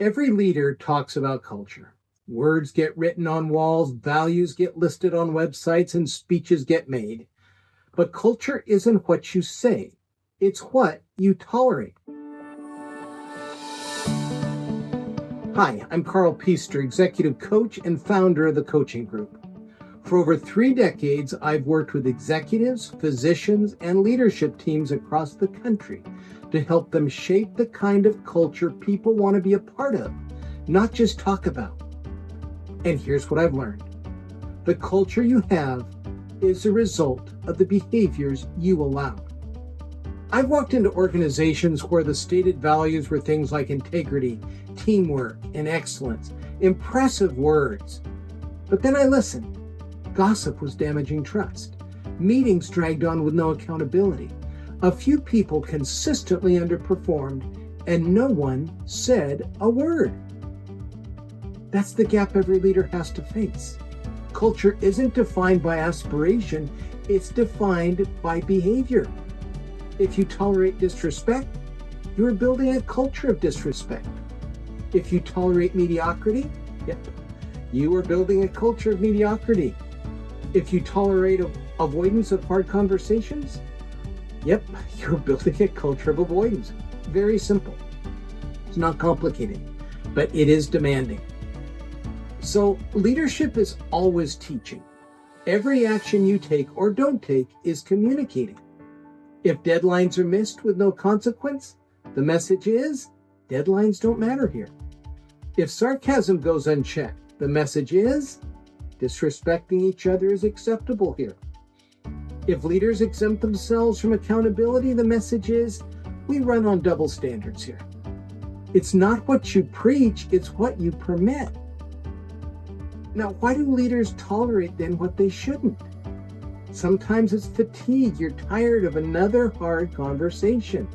Every leader talks about culture. Words get written on walls, values get listed on websites, and speeches get made. But culture isn't what you say, it's what you tolerate. Hi, I'm Carl Piester, executive coach and founder of the Coaching Group. For over 3 decades, I've worked with executives, physicians, and leadership teams across the country to help them shape the kind of culture people want to be a part of, not just talk about. And here's what I've learned. The culture you have is a result of the behaviors you allow. I've walked into organizations where the stated values were things like integrity, teamwork, and excellence. Impressive words. But then I listened. Gossip was damaging trust. Meetings dragged on with no accountability. A few people consistently underperformed, and no one said a word. That's the gap every leader has to face. Culture isn't defined by aspiration, it's defined by behavior. If you tolerate disrespect, you are building a culture of disrespect. If you tolerate mediocrity, you are building a culture of mediocrity. If you tolerate avoidance of hard conversations, you're building a culture of avoidance. Very simple. It's not complicated, but it is demanding. So leadership is always teaching. Every action you take or don't take is communicating. If deadlines are missed with no consequence, the message is, deadlines don't matter here. If sarcasm goes unchecked, the message is, disrespecting each other is acceptable here. If leaders exempt themselves from accountability, the message is, we run on double standards here. It's not what you preach, it's what you permit. Now, why do leaders tolerate then what they shouldn't? Sometimes it's fatigue. You're tired of another hard conversation.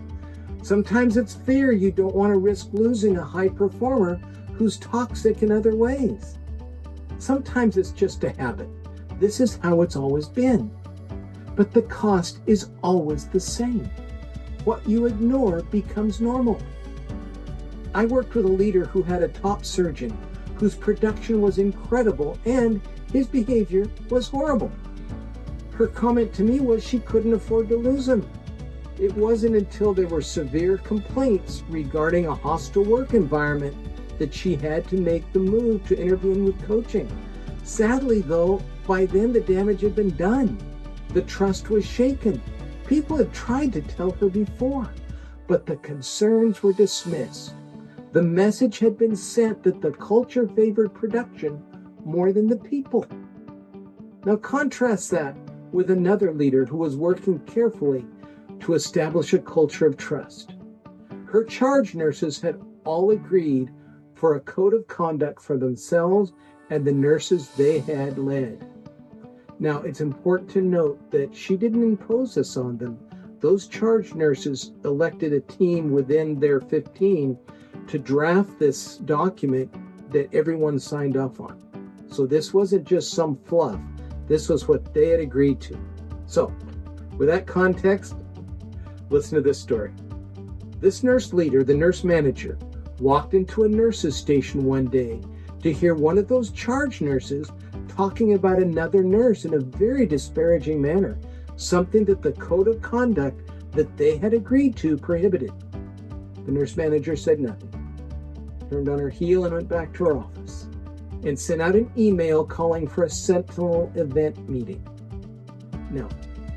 Sometimes it's fear. You don't want to risk losing a high performer who's toxic in other ways. Sometimes it's just a habit. This is how it's always been. But the cost is always the same. What you ignore becomes normal. I worked with a leader who had a top surgeon whose production was incredible and his behavior was horrible. Her comment to me was she couldn't afford to lose him. It wasn't until there were severe complaints regarding a hostile work environment that she had to make the move to intervene with coaching. Sadly, though, by then the damage had been done. The trust was shaken. People had tried to tell her before, but the concerns were dismissed. The message had been sent that the culture favored production more than the people. Now contrast that with another leader who was working carefully to establish a culture of trust. Her charge nurses had all agreed for a code of conduct for themselves and the nurses they had led. Now, it's important to note that she didn't impose this on them. Those charge nurses elected a team within their 15 to draft this document that everyone signed off on. So this wasn't just some fluff. This was what they had agreed to. So, with that context, listen to this story. This nurse leader, the nurse manager, walked into a nurse's station one day to hear one of those charge nurses talking about another nurse in a very disparaging manner, something that the code of conduct that they had agreed to prohibited. The nurse manager said nothing, turned on her heel and went back to her office, and sent out an email calling for a Sentinel event meeting. Now,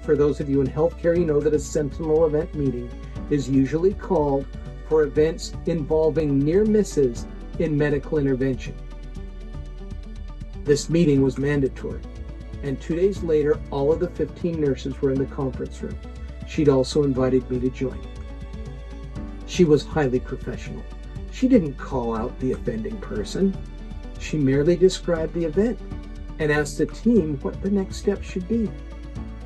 for those of you in healthcare, you know that a Sentinel event meeting is usually called for events involving near misses in medical intervention. This meeting was mandatory, and 2 days later, all of the 15 nurses were in the conference room. She'd also invited me to join. She was highly professional. She didn't call out the offending person. She merely described the event and asked the team what the next step should be.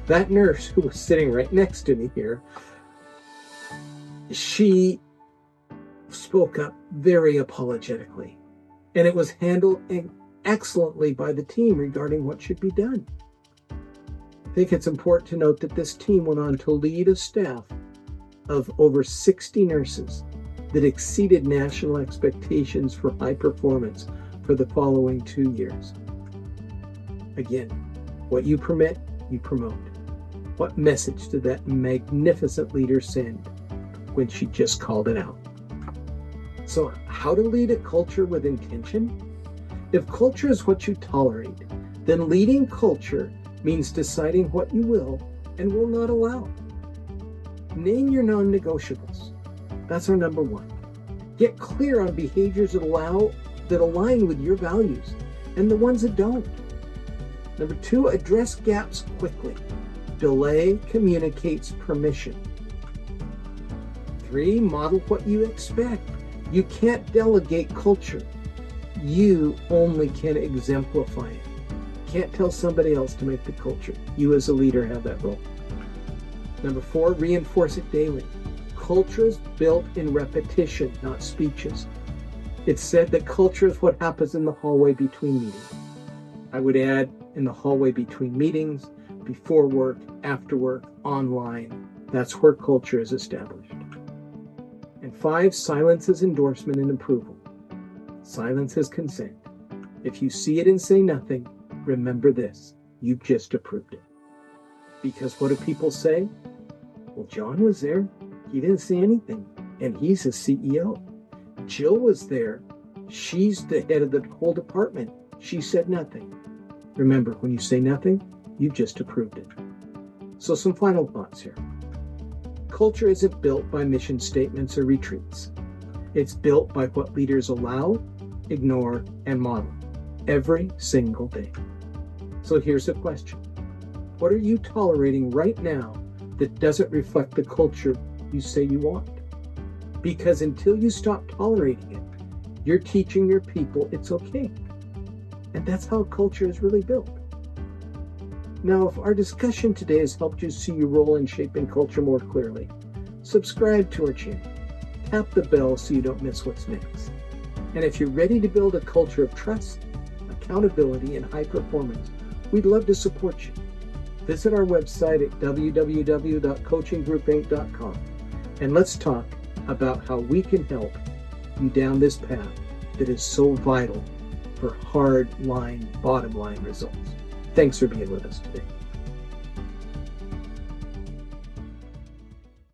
That nurse, who was sitting right next to me here, she spoke up very apologetically, and it was handled excellently by the team regarding what should be done. I think it's important to note that this team went on to lead a staff of over 60 nurses. that exceeded national expectations for high performance for the following 2 years. Again, what you permit, you promote. What message did that magnificent leader send when she just called it out? So, how to lead a culture with intention? If culture is what you tolerate, then leading culture means deciding what you will and will not allow. Name your non-negotiables. That's our number one. Get clear on behaviors that align with your values and the ones that don't. Number two, address gaps quickly. Delay communicates permission. 3, model what you expect. You can't delegate culture. You only can exemplify it. Can't tell somebody else to make the culture. You as a leader have that role. Number 4, reinforce it daily. Culture is built in repetition, not speeches. It's said that culture is what happens in the hallway between meetings. I would add in the hallway between meetings, before work, after work, online. That's where culture is established. And 5, silence is endorsement and approval. Silence is consent. If you see it and say nothing, remember this: you've just approved it. Because what do people say? Well, John was there. He didn't say anything. And he's a CEO. Jill was there. She's the head of the whole department. She said nothing. Remember, when you say nothing, you've just approved it. So some final thoughts here. Culture isn't built by mission statements or retreats. It's built by what leaders allow, ignore, and model every single day. So here's the question. What are you tolerating right now that doesn't reflect the culture you say you want? Because until you stop tolerating it, you're teaching your people it's okay. And that's how culture is really built. Now, if our discussion today has helped you see your role in shaping culture more clearly, subscribe to our channel. Tap the bell so you don't miss what's next. And if you're ready to build a culture of trust, accountability, and high performance, we'd love to support you. Visit our website at www.coachinggroupinc.com and let's talk about how we can help you down this path that is so vital for hard line, bottom line results. Thanks for being with us today.